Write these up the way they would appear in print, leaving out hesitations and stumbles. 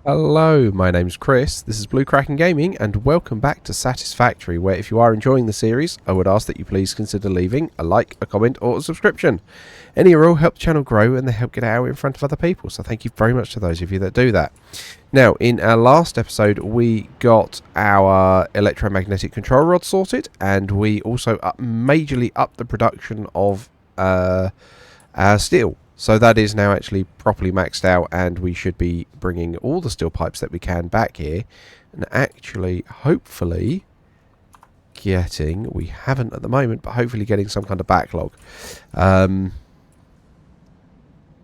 Hello, my name's Chris, this is Blue Kraken Gaming, and welcome back to Satisfactory, where if you are enjoying the series, I would ask that you please consider leaving a like, a comment, or a subscription. Any or all help the channel grow, and they help get it out in front of other people, so thank you very much to those of you that do that. Now, in our last episode, we got our electromagnetic control rod sorted, and we also majorly upped the production of our steel. So that is now actually properly maxed out, and we should be bringing all the steel pipes that we can back here, and actually, hopefully, we haven't at the moment, but hopefully getting some kind of backlog.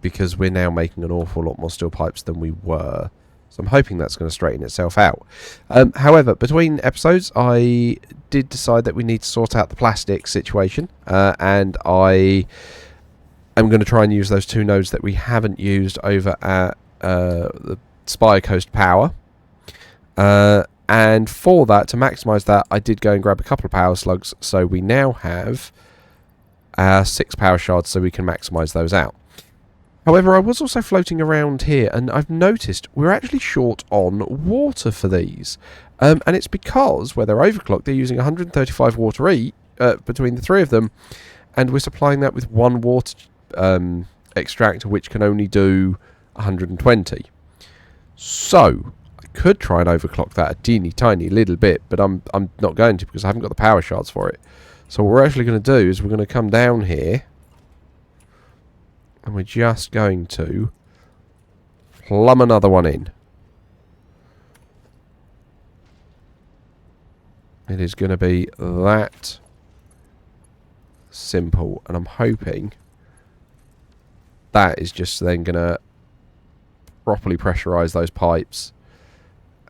Because we're now making an awful lot more steel pipes than we were. So I'm hoping that's going to straighten itself out. However, between episodes, I did decide that we need to sort out the plastic situation, and I'm going to try and use those two nodes that we haven't used over at the Spire Coast Power. And for that, to maximise that, I did go and grab a couple of power slugs. So we now have 6 power shards, so we can maximise those out. However, I was also floating around here, and I've noticed we're actually short on water for these. And it's because, where they're overclocked, they're using 135 water each between the three of them. And we're supplying that with one water extractor, which can only do 120. So I could try and overclock that a teeny tiny little bit, but I'm not going to, because I haven't got the power shards for it. So what we're actually going to do is we're going to come down here, and we're just going to plumb another one in. It is going to be that simple, and I'm hoping that is just then going to properly pressurise those pipes.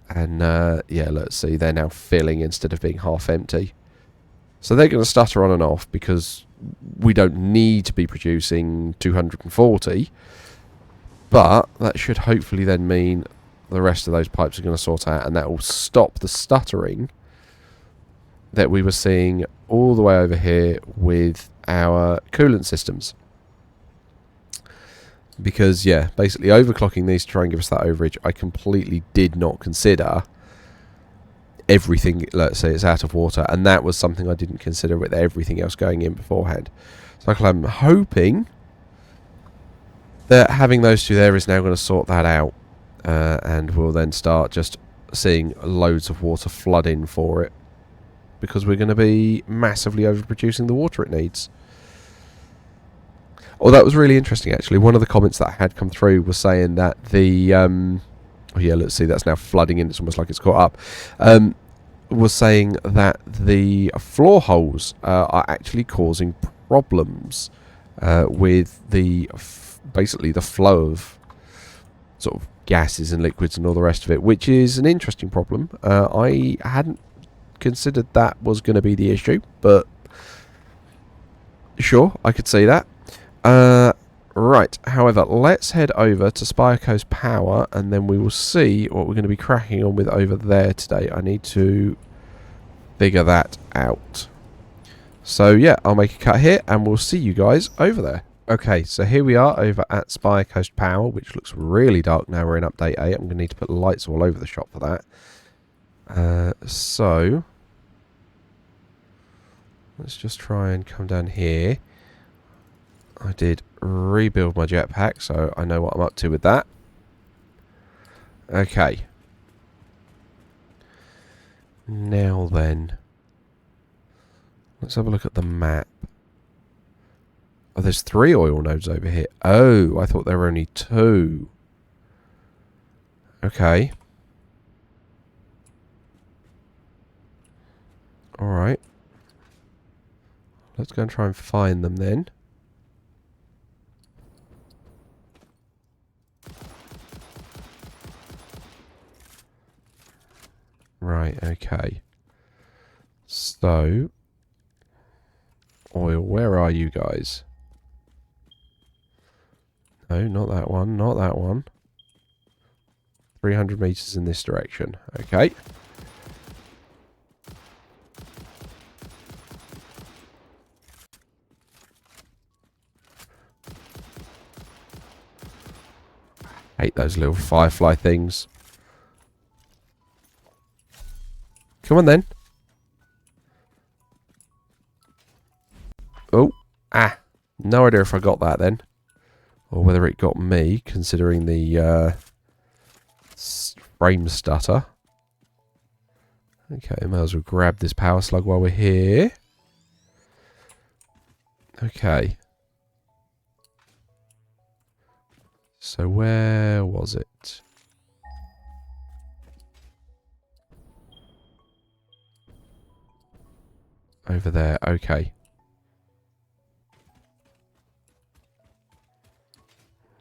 And yeah, let's see, they're now filling instead of being half empty. So they're going to stutter on and off because we don't need to be producing 240. But that should hopefully then mean the rest of those pipes are going to sort out, and that will stop the stuttering that we were seeing all the way over here with our coolant systems. Because, yeah, basically overclocking these to try and give us that overage, I completely did not consider everything, let's say, it's out of water, and that was something I didn't consider with everything else going in beforehand. So I'm hoping that having those two there is now going to sort that out, and we'll then start just seeing loads of water flood in for it, because we're going to be massively overproducing the water it needs. Oh, that was really interesting, actually. One of the comments that I had come through was saying that the... oh, yeah, let's see, that's now flooding in. It's almost like it's caught up. Was saying that the floor holes are actually causing problems with the... basically the flow of sort of gases and liquids and all the rest of it, which is an interesting problem. I hadn't considered that was going to be the issue, but sure, I could see that. Right, however, let's head over to Spire Coast Power, and then we will see what we're going to be cracking on with over there today. I need to figure that out. So yeah, I'll make a cut here, and we'll see you guys over there. Okay, so here we are over at Spire Coast Power, which looks really dark now we're in update 8. I'm going to need to put lights all over the shop for that. So let's just try and come down here. I did rebuild my jetpack, so I know what I'm up to with that. Okay. Now then, let's have a look at the map. Oh, there's 3 oil nodes over here. Oh, I thought there were only 2. Okay. Alright. Let's go and try and find them then. Right, okay. So, oil, where are you guys? No, not that one, not that one. 300 meters in this direction. Okay. Hate those little firefly things. Come on then. Oh. Ah. No idea if I got that then. Or whether it got me, considering the frame stutter. Okay, may as well grab this power slug while we're here. Okay. So where was it? Over there, okay.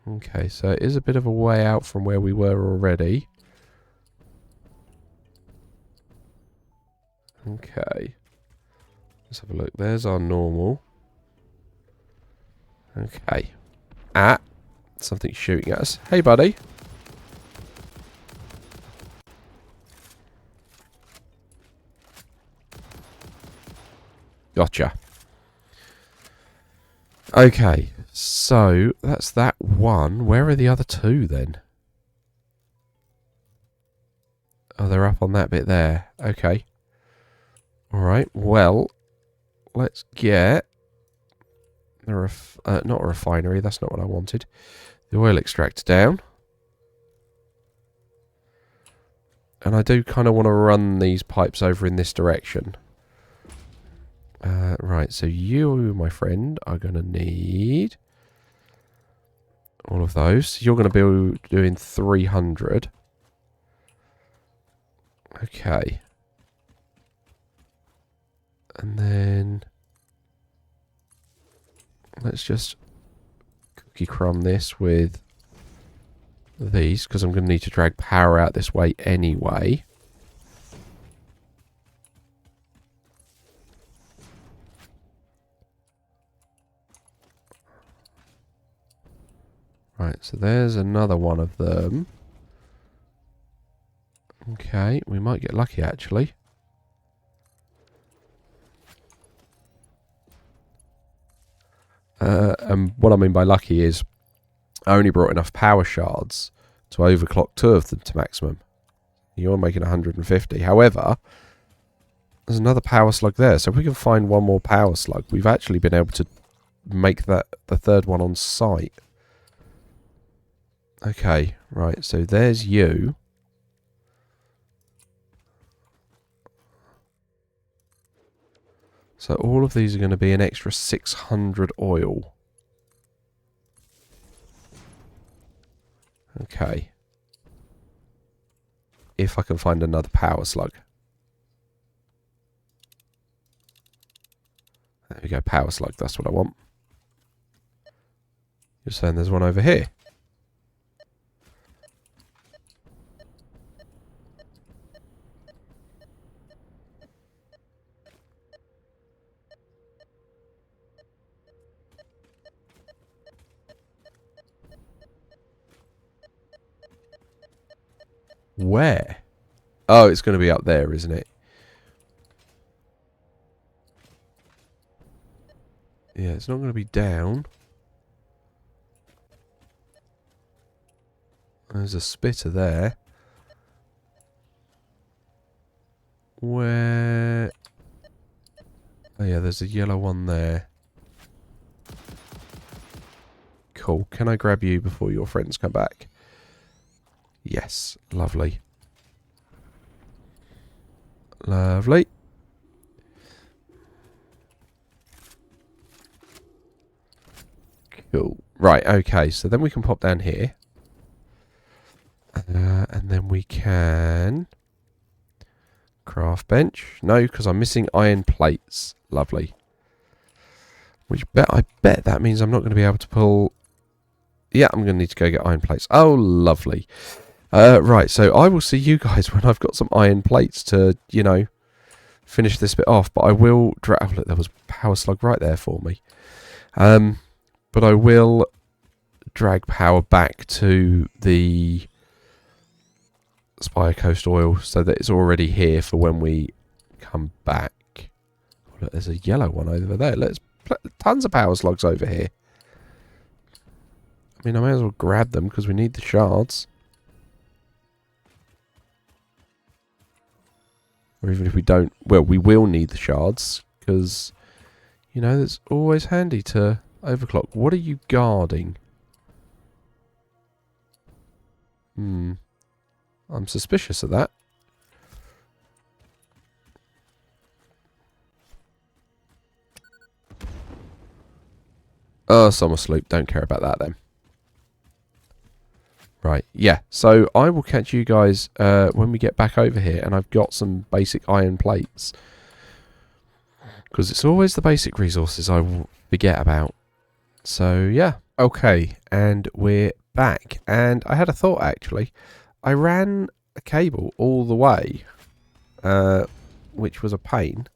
Okay, so it is a bit of a way out from where we were already. Okay. Let's have a look. There's our normal. Okay. Ah. Something's shooting at us. Hey, buddy. Gotcha. Okay. So, that's that one. Where are the other two, then? Oh, they're up on that bit there. Okay. Alright, well, let's get... not a refinery, that's not what I wanted. The oil extractor down. And I do kind of want to run these pipes over in this direction. Right, so you, my friend, are going to need all of those. You're going to be doing 300. Okay. And then let's just cookie crumb this with these, because I'm going to need to drag power out this way anyway. Right, so there's another one of them. Okay, we might get lucky actually. And what I mean by lucky is I only brought enough power shards to overclock 2 of them to maximum. You're making 150. However, there's another power slug there. So if we can find one more power slug, we've actually been able to make that the third one on site. Okay, right. So there's you. So all of these are going to be an extra 600 oil. Okay. If I can find another power slug. There we go, power slug, that's what I want. You're saying there's one over here? Where? Oh, it's going to be up there, isn't it? Yeah, it's not going to be down. There's a spitter there. Where? Oh yeah, there's a yellow one there. Cool. Can I grab you before your friends come back? Yes. Lovely. Lovely. Cool. Right, okay. So then we can pop down here. And then we can... craft bench. No, because I'm missing iron plates. Lovely. Which I bet that means I'm not going to be able to pull... Yeah, I'm going to need to go get iron plates. Oh, lovely. Right, so I will see you guys when I've got some iron plates to, you know, finish this bit off. But I will... Oh, look, there was a power slug right there for me. But I will drag power back to the Spire Coast oil so that it's already here for when we come back. Oh, look, there's a yellow one over there. Let's tons of power slugs over here. I mean, I may as well grab them because we need the shards. Or even if we don't, well, we will need the shards, because, you know, it's always handy to overclock. What are you guarding? I'm suspicious of that. Oh, summer sloop. Don't care about that then. Right, yeah. So I will catch you guys when we get back over here, and I've got some basic iron plates. Because it's always the basic resources I will forget about. So, yeah. Okay, and we're back. And I had a thought, actually. I ran a cable all the way, which was a pain.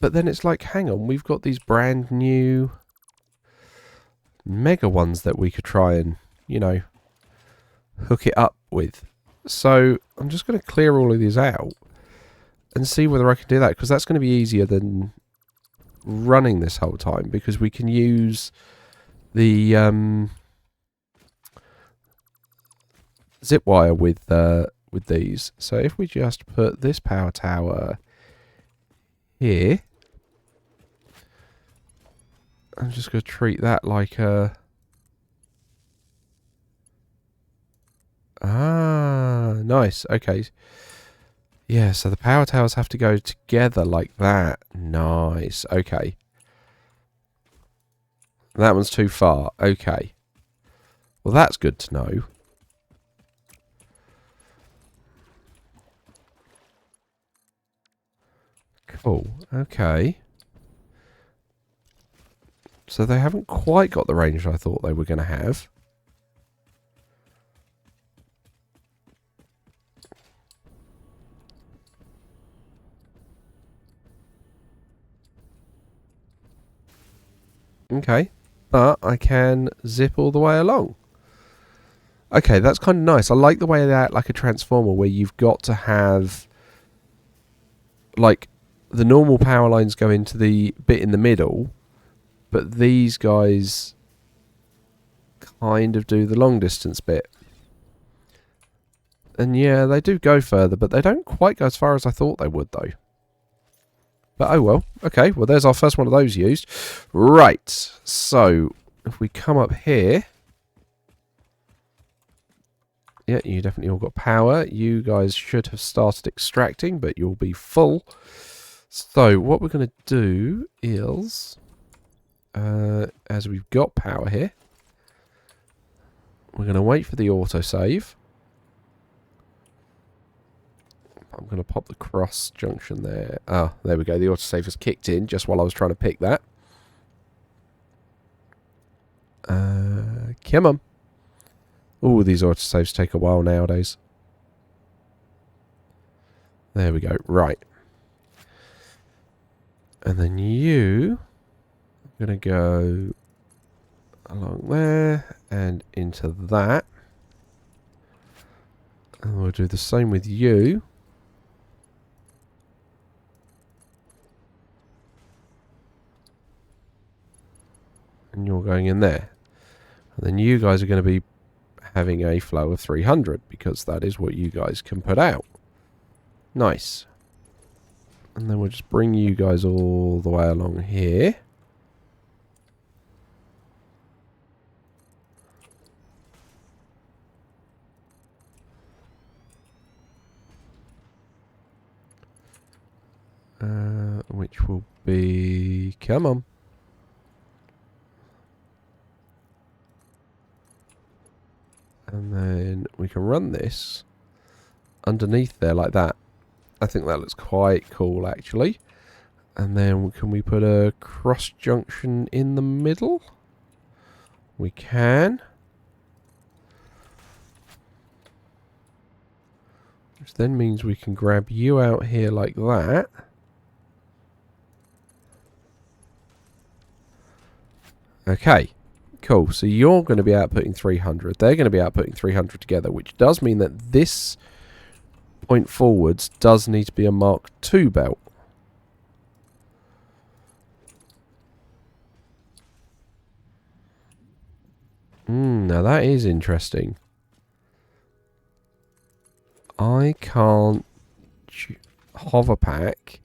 But then it's like, hang on, we've got these brand new mega ones that we could try and, you know, hook it up with. So I'm just going to clear all of these out and see whether I can do that, because that's going to be easier than running this whole time, because we can use the zip wire with these. So if we just put this power tower here, I'm just going to treat that like a... Ah, nice. Okay. Yeah, so the power towers have to go together like that. Nice. Okay. That one's too far. Okay. Well, that's good to know. Cool. Okay. So they haven't quite got the range I thought they were going to have. Okay. But I can zip all the way along. Okay, that's kind of nice. I like the way that, like a transformer, where you've got to have, like, the normal power lines go into the bit in the middle, but these guys kind of do the long distance bit. And yeah, they do go further, but they don't quite go as far as I thought they would, though. But oh well. Okay, well there's our first one of those used. Right, so if we come up here... Yeah, you definitely all got power. You guys should have started extracting, but you'll be full. So what we're going to do is... as we've got power here, we're going to wait for the autosave. I'm going to pop the cross junction there. Ah, there we go. The autosave has kicked in just while I was trying to pick that. Come on. Oh, these autosaves take a while nowadays. There we go. Right. And then you... I'm going to go along there and into that. And we'll do the same with you. And you're going in there. And then you guys are going to be having a flow of 300, because that is what you guys can put out. Nice. And then we'll just bring you guys all the way along here. Which will be... Come on. And then we can run this underneath there like that. I think that looks quite cool, actually. And then can we put a cross junction in the middle? We can. Which then means we can grab you out here like that. Okay. Cool, so you're going to be outputting 300. They're going to be outputting 300 together, which does mean that this point forwards does need to be a Mark II belt. Now that is interesting. I can't... hover pack.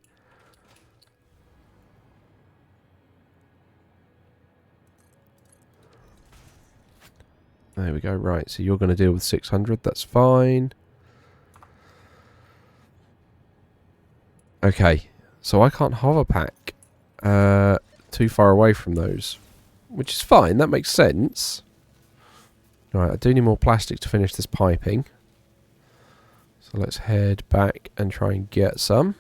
There we go. Right, so you're going to deal with 600. That's fine. Okay, so I can't hover pack too far away from those, which is fine. That makes sense. Right, I do need more plastic to finish this piping. So let's head back and try and get some.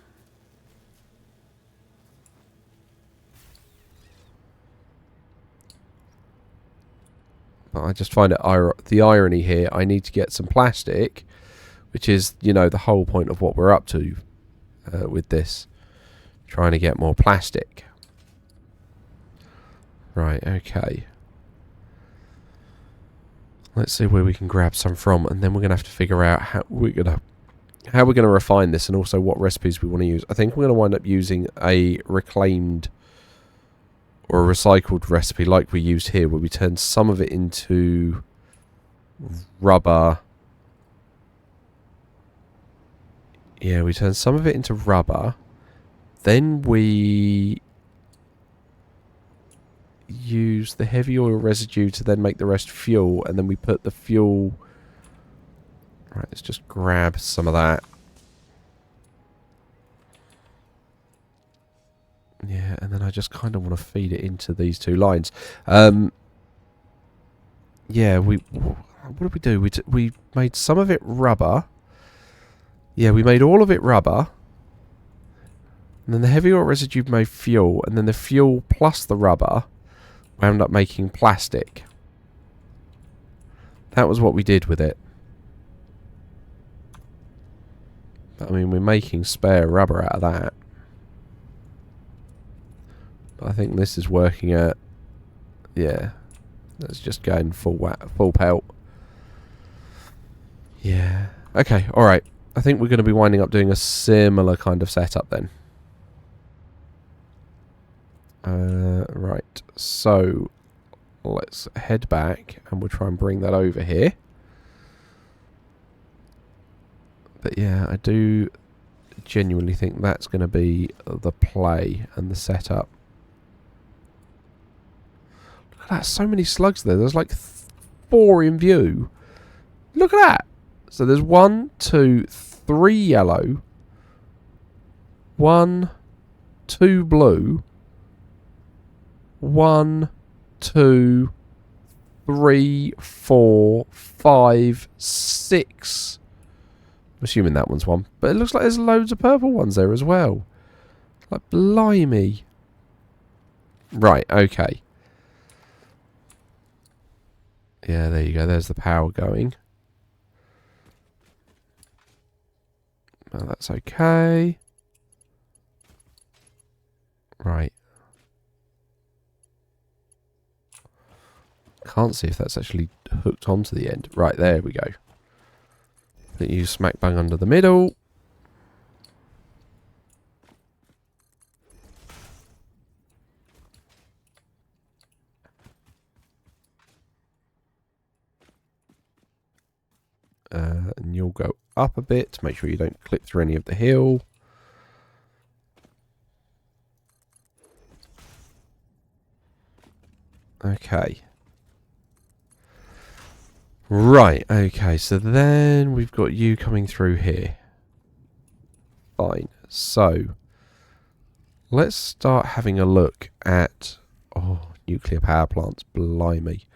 But I just find it the irony here. I need to get some plastic, which is, you know, the whole point of what we're up to with this. Trying to get more plastic. Right, okay. Let's see where we can grab some from, and then we're going to have to figure out how we're going to refine this, and also what recipes we want to use. I think we're going to wind up using a reclaimed or a recycled recipe like we used here, where we turn some of it into rubber. Yeah, we turn some of it into rubber. Then we use the heavy oil residue to then make the rest fuel, and then we put the fuel... Right, let's just grab some of that. Yeah, and then I just kind of want to feed it into these two lines. Yeah, what did we do? We made some of it rubber. Yeah, we made all of it rubber. And then the heavy oil residue made fuel, and then the fuel plus the rubber wound up making plastic. That was what we did with it. But, I mean, we're making spare rubber out of that. But I think this is working at... Yeah. Let's just go in full pelt. Yeah. Okay, alright. I think we're going to be winding up doing a similar kind of setup then. Right, so let's head back and we'll try and bring that over here. But yeah, I do genuinely think that's going to be the play and the setup. Look at that, so many slugs there. There's like 4 in view. Look at that. So there's 1, 2, 3 yellow, 1, 2 blue, 1, 2, 3, 4, 5, 6. I'm assuming that one's 1. But it looks like there's loads of purple ones there as well. Like, blimey. Right, okay. Yeah, there you go. There's the power going. Well, that's okay. Right. Can't see if that's actually hooked onto the end. Right, there we go. Put you smack bang under the middle. And you'll go up a bit to make sure you don't clip through any of the hill. Okay. Right, okay, so then we've got you coming through here. Fine. So, let's start having a look at... Oh, nuclear power plants, blimey.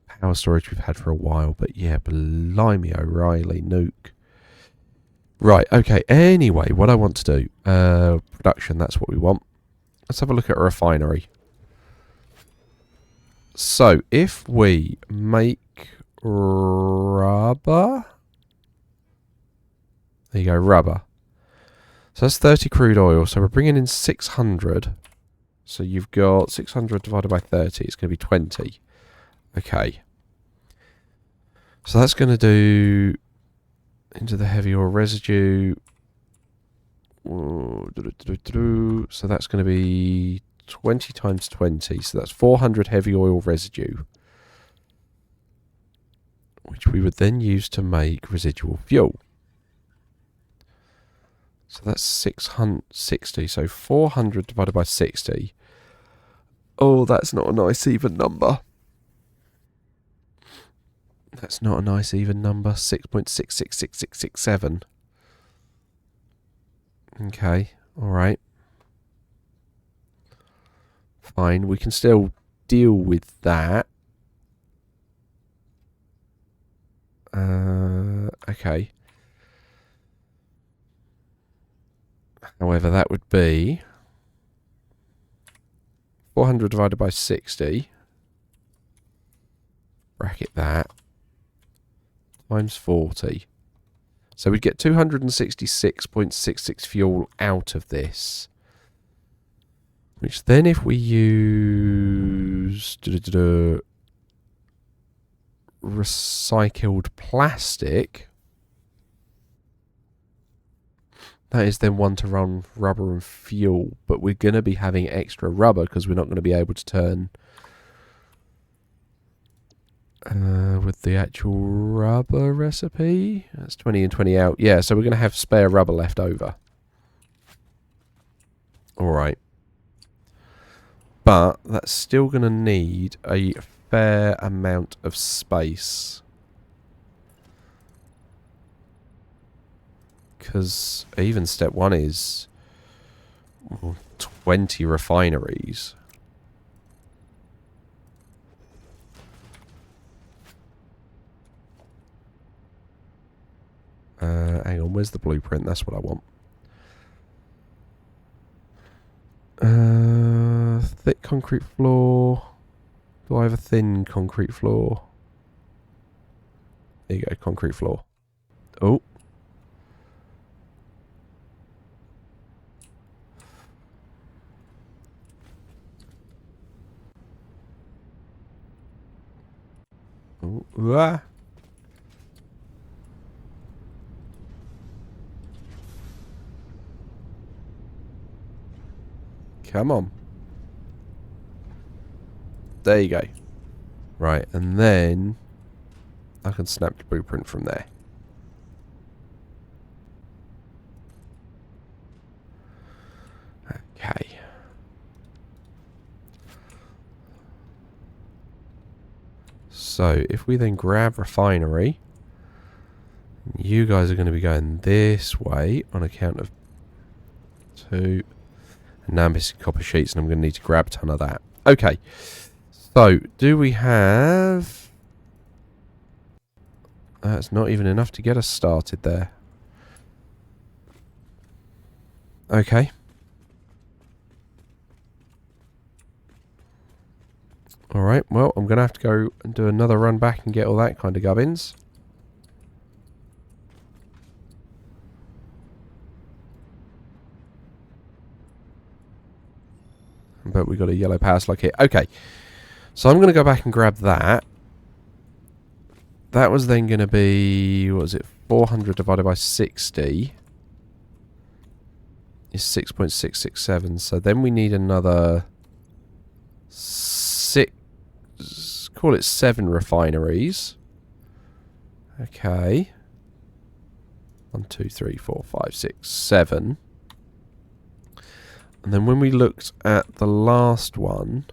Power storage we've had for a while, but yeah, blimey O'Reilly, nuke. Right, okay, anyway, what I want to do... production, that's what we want. Let's have a look at a refinery. So, if we make rubber... There you go, rubber. So that's 30 crude oil. So we're bringing in 600. So you've got 600 divided by 30. It's going to be 20. Okay. So that's going to do... into the heavy oil residue. So that's going to be... 20 times 20, so that's 400 heavy oil residue, which we would then use to make residual fuel. So that's 660. So 400 divided by 60. Oh, that's not a nice even number. That's not a nice even number. 6.666667. Okay, alright. Fine, we can still deal with that. Okay. However, that would be 400 divided by 60. Bracket that. Times 40. So we'd get 266.66 fuel out of this. Which then if we use recycled plastic, that is then one to run rubber and fuel. But we're going to be having extra rubber because we're not going to be able to turn with the actual rubber recipe. That's 20 and 20 out. Yeah, so we're going to have spare rubber left over. Alright. But that's still going to need a fair amount of space. Because even step 1 is 20 refineries. Hang on, where's the blueprint? That's what I want. Thick concrete floor. Do I have a thin concrete floor? There you go, concrete floor. Oh. Oh. Ah. Come on. There you go. Right, and then I can snap the blueprint from there. Okay. So, if we then grab refinery, you guys are going to be going this way on account of 2. And now I'm missing copper sheets and I'm going to need to grab a ton of that. Okay. So, do we have... That's not even enough to get us started there. Okay. Alright, well, I'm going to have to go and do another run back and get all that kind of gubbins. But we got a yellow power slug here. Okay. So I'm going to go back and grab that. That was then going to be... What was it? 400 divided by 60 is 6.667. So then we need another 6... Call it 7 refineries. Okay. 1, 2, 3, 4, 5, 6, 7. And then when we looked at the last one,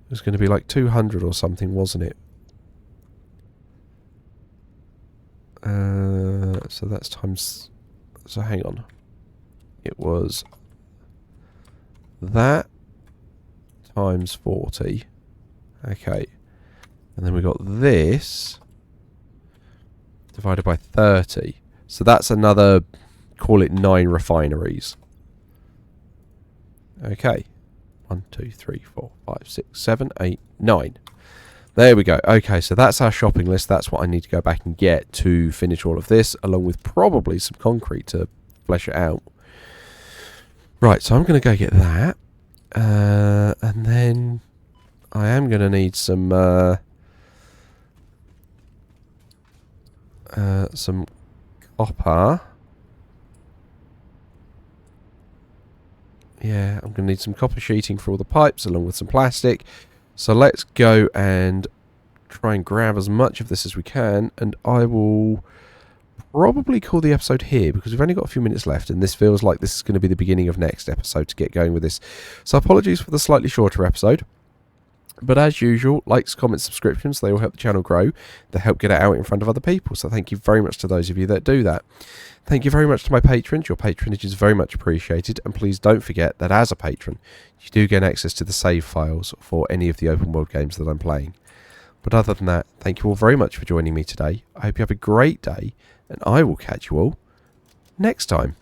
it was going to be like 200 or something, wasn't it? So that's times... So hang on. It was that times 40. Okay. And then we got this divided by 30. So that's another, call it 9 refineries. Okay. 1, 2, 3, 4, 5, 6, 7, 8, 9. There we go. Okay, so that's our shopping list. That's what I need to go back and get to finish all of this, along with probably some concrete to flesh it out. Right, so I'm going to go get that. And then I am going to need some copper. Yeah, I'm going to need some copper sheeting for all the pipes, along with some plastic. So let's go and try and grab as much of this as we can, and I will probably call the episode here because we've only got a few minutes left, and this feels like this is going to be the beginning of next episode to get going with this. So apologies for the slightly shorter episode. But as usual, likes, comments, subscriptions, they all help the channel grow. They help get it out in front of other people. So thank you very much to those of you that do that. Thank you very much to my patrons. Your patronage is very much appreciated. And please don't forget that as a patron, you do get access to the save files for any of the open world games that I'm playing. But other than that, thank you all very much for joining me today. I hope you have a great day, and I will catch you all next time.